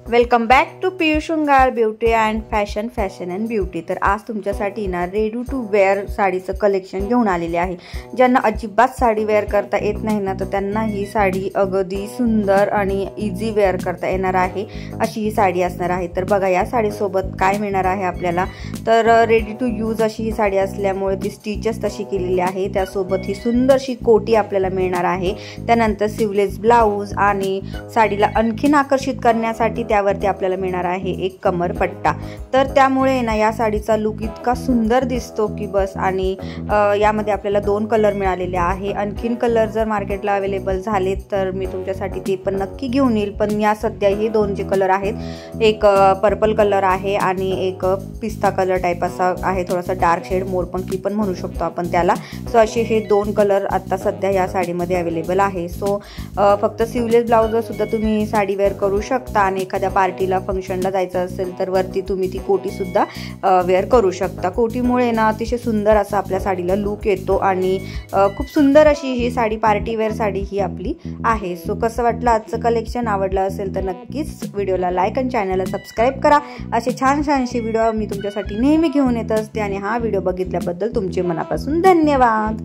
Welcome back to PU शृंगार beauty and fashion and beauty. तर आज तुमच्यासाठी ना रेडी टू वेअर साडीचं कलेक्शन घेऊन आलेले आहे। ज्यांना अजिबात साडी वेअर करता येत नाही ना, तर त्यांना ही साडी अगदी सुंदर आणि इझी वेअर करता येणार आहे अशी ही साडी असणार आहे। तर बघा या साडीसोबत काय मिळणार आहे आपल्याला। तर रेडी टू यूज अशी ही साडी असल्यामुळे ती स्टिचेस तशी केलेली आहे, त्यासोबत ही सुंदरशी कोटी आपल्याला मिळणार आहे। त्यानंतर सिवलेस ब्लाउज आणि साडीला आणखीन आकर्षित करण्यासाठी त्यावरती आपल्याला मिळणार आहे एक कमरपट्टा। तर त्यामुळे ना या साडीचा लुक इतका सुंदर दिसतो की बस। आणि यामध्ये आपल्याला 2 कलर मिळालेले आहे। आणखीन कलर जर मार्केटला अवेलेबल झाले तर मी तुमच्यासाठी ते पण नक्की घेऊन येईल, पण या सध्या हे 2 जे कलर आहेत, एक पर्पल कलर आहे आणि एक पिस्ता कलर टाइप असा आहे, थोडासा डार्क शेड, मोरपंखी पण म्हणू शकतो आपण त्याला। सो असे हे 2 कलर आता सध्या या साडीमध्ये अवेलेबल आहे। सो फक्त सिवलेस ब्लाउजवर सुद्धा तुम्ही साडी वेअर करू शकता आणि एखाद्या पार्टीला फंक्शनला जायचं असेल तर वरती तुम्ही ती कोटी सुद्धा वेअर करू शकता। कोटीमुळे ना अतिशय सुंदर असा आपल्या साडीला लुक येतो आणि खूप सुंदर अशी ही साडी पार्टी वेअर साडी ही आपली आहे। सो कसं वाटलं आजचं कलेक्शन? आवडलं असेल तर नक्कीच व्हिडिओला लाईक आणि चॅनलला सबस्क्राईब करा। असे छान छानसे व्हिडिओ मी तुमच्यासाठी नेहमी घेऊन येत असते आणि हा व्हिडिओ बघितल्याबद्दल तुमचे मनापासून धन्यवाद।